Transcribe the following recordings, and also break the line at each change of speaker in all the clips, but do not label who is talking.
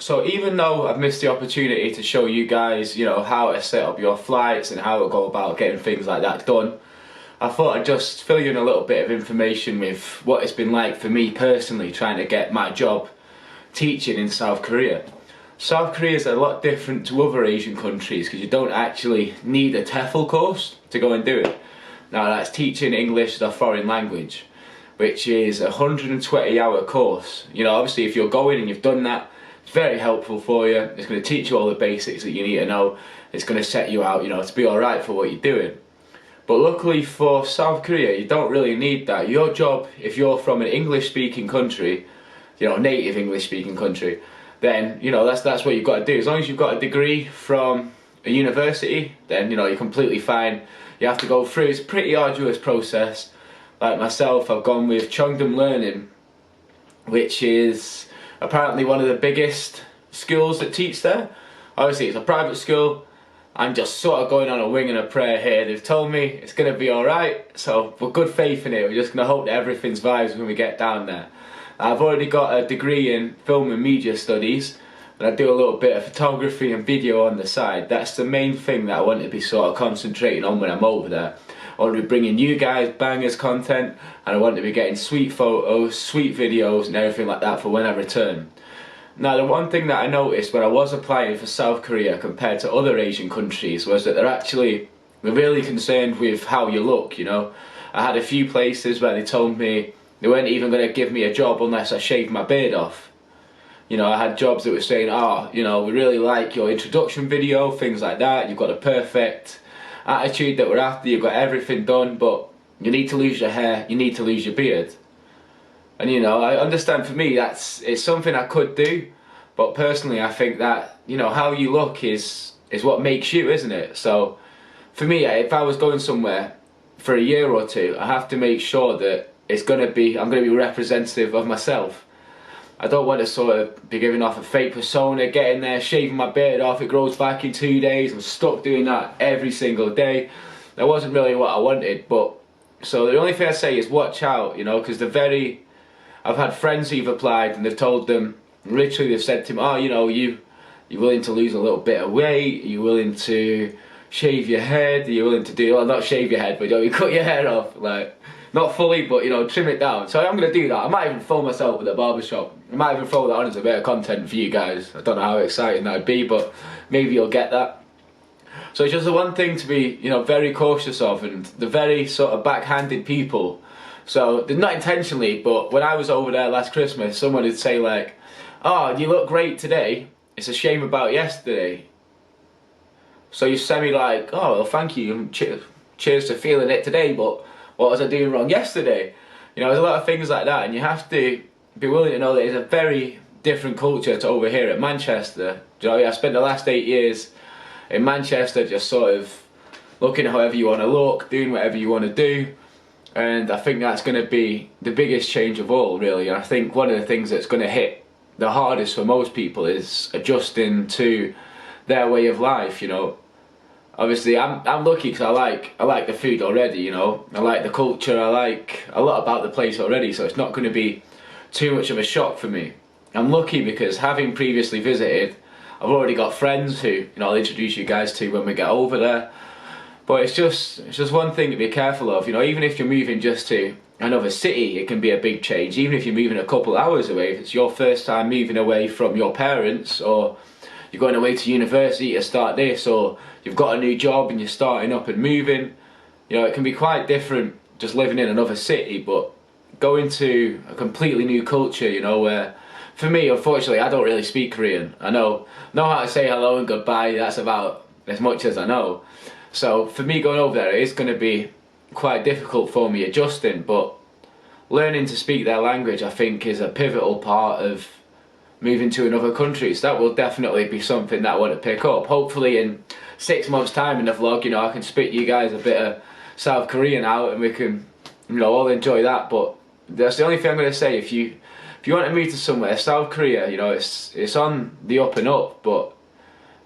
So even though I've missed the opportunity to show you guys, how to set up your flights and how to go about getting things like that done, I thought I'd just fill you in a little bit of information with what it's been like for me personally trying to get my job teaching in South Korea. South Korea is a lot different to other Asian countries because you don't actually need a TEFL course to go and do it. Now that's teaching English as a foreign language, which is a 120-hour course. Obviously if you're going and you've done that, it's very helpful for you. It's going to teach you all the basics that you need to know. It's going to set you out, to be alright for what you're doing. But luckily for South Korea, you don't really need that. Your job, if you're from an English-speaking country, native English-speaking country, then, that's what you've got to do. As long as you've got a degree from a university, then, you're completely fine. You have to go through, it's a pretty arduous process. Like myself, I've gone with Chongdom Learning, which is apparently one of the biggest schools that teach there. Obviously it's a private school. I'm just sort of going on a wing and a prayer here. They've told me it's going to be alright, so we're good faith in it. We're just going to hope that everything's vibes when we get down there. I've already got a degree in film and media studies, and I do a little bit of photography and video on the side. That's the main thing that I want to be sort of concentrating on when I'm over there. I want to be bringing you guys bangers content, and I want to be getting sweet photos, sweet videos and everything like that for when I return. Now the one thing that I noticed when I was applying for South Korea compared to other Asian countries was that they're really concerned with how you look, I had a few places where they told me they weren't even going to give me a job unless I shaved my beard off. I had jobs that were saying, we really like your introduction video, things like that, you've got a perfect attitude that we're after, you've got everything done, but you need to lose your hair, you need to lose your beard. And I understand for me it's something I could do, but personally I think that, how you look is what makes you, isn't it? So for me, if I was going somewhere for a year or two, I have to make sure that I'm going to be representative of myself. I don't want to sort of be giving off a fake persona, getting there, shaving my beard off, it grows back in 2 days, I'm stuck doing that every single day. That wasn't really what I wanted, but so the only thing I say is watch out, because I've had friends who've applied and they've told them, literally they've said to me, you're willing to lose a little bit of weight, you're willing to shave your head, you're willing to do, well, not shave your head, but you cut your hair off, like, not fully, but trim it down. So I'm going to do that. I might even film myself at the barbershop. I might even throw that on as a bit of content for you guys. I don't know how exciting that'd be, but maybe you'll get that. So it's just the one thing to be, very cautious of, and the very sort of backhanded people. So, not intentionally, but when I was over there last Christmas, someone would say like, "Oh, you look great today. It's a shame about yesterday." So you send me like, "Oh, well, thank you. Cheers to feeling it today, but what was I doing wrong yesterday?" There's a lot of things like that, and you have to be willing to know that it's a very different culture to over here at Manchester. I spent the last 8 years in Manchester just sort of looking however you want to look, doing whatever you want to do. And I think that's going to be the biggest change of all, really. And I think one of the things that's going to hit the hardest for most people is adjusting to their way of life. Obviously I'm lucky because I like the food already. I like the culture. I like a lot about the place already, so it's not going to be too much of a shock for me. I'm lucky because having previously visited, I've already got friends who I'll introduce you guys to when we get over there. But it's just one thing to be careful of, even if you're moving just to another city, it can be a big change. Even if you're moving a couple hours away, if it's your first time moving away from your parents, or you're going away to university to start this, or you've got a new job and you're starting up and moving, it can be quite different just living in another city, but going to a completely new culture, where, for me, unfortunately, I don't really speak Korean. I know how to say hello and goodbye, that's about as much as I know. So for me going over there, it is going to be quite difficult for me adjusting, but learning to speak their language I think is a pivotal part of moving to another country. So that will definitely be something that I want to pick up. Hopefully in 6 months time in the vlog, I can spit you guys a bit of South Korean out and we can, all enjoy that. But that's the only thing I'm going to say. If you want to move to somewhere, South Korea, it's on the up and up, but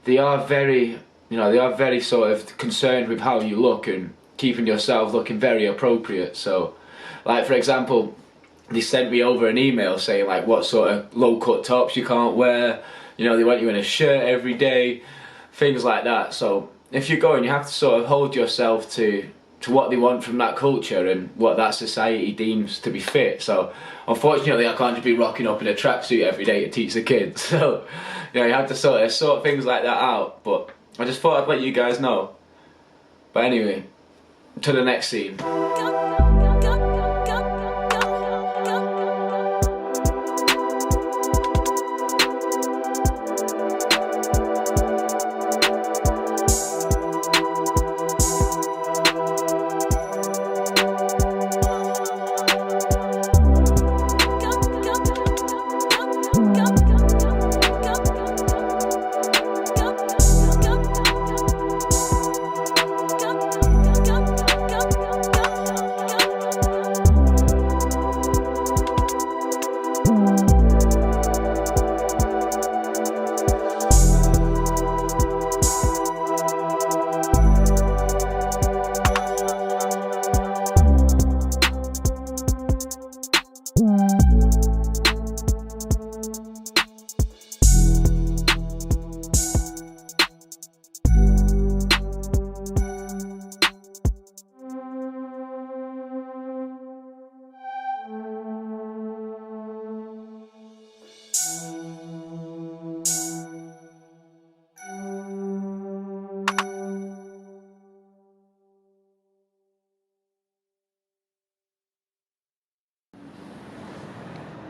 they are very sort of concerned with how you look and keeping yourself looking very appropriate. So, like for example, they sent me over an email saying like what sort of low cut tops you can't wear, You know, they want you in a shirt every day, things like that. So if you're going, you have to sort of hold yourself to what they want from that culture and what that society deems to be fit. So unfortunately I can't just be rocking up in a tracksuit every day to teach the kids. So you know, you have to sort things like that out. But I just thought I'd let you guys know. But anyway, to the next scene.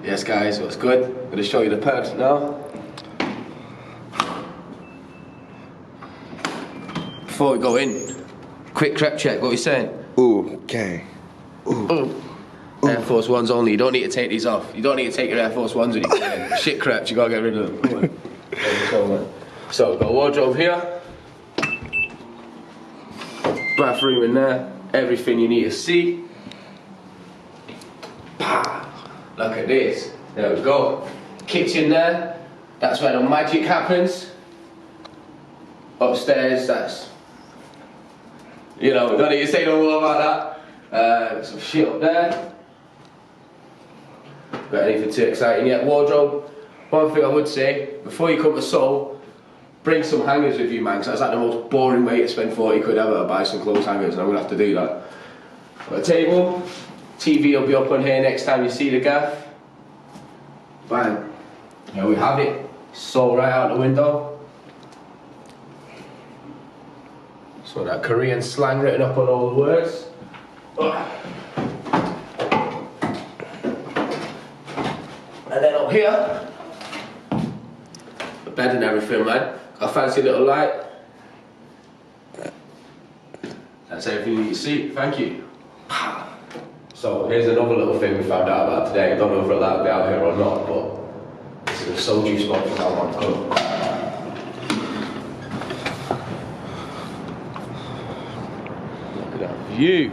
Yes guys, what's good? I'm going to show you the pad now. Before we go in, quick crep check, what are you saying?
Ooh, okay.
Ooh. Air Force Ones only, you don't need to take these off. You don't need to take your Air Force Ones when you go in. Shit creps, you gotta get rid of them. So we've got a wardrobe here. Bathroom in there. Everything you need to see. Look at this. There we go. Kitchen there. That's where the magic happens. Upstairs, that's... You know, don't need to say no more about that. Some shit up there. Got anything too exciting yet? Wardrobe. One thing I would say, before you come to Seoul, bring some hangers with you, man, because that's like the most boring way to spend 40 quid ever, to buy some clothes hangers, and I'm going to have to do that. Got a table. TV will be up on here next time you see the gaff. Bang. Here we have it. Seoul right out the window. So that Korean slang written up on all the words. And then up here, the bed and everything, man. Got a fancy little light. That's everything you need to see. Thank you. So here's another little thing we found out about today. I don't know if we're allowed to be out here or not, but this is a soju spot from now on. Look at that view.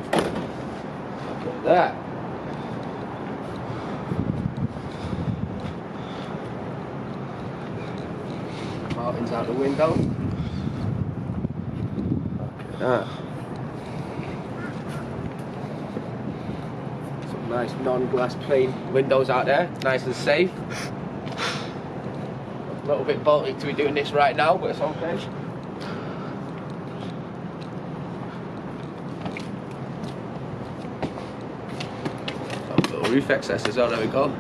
Look at that. Mountains out the window. Look at that. Nice non-glass plain windows out there, nice and safe. A little bit bolty to be doing this right now, but it's okay. Some little roof access as well, there we go.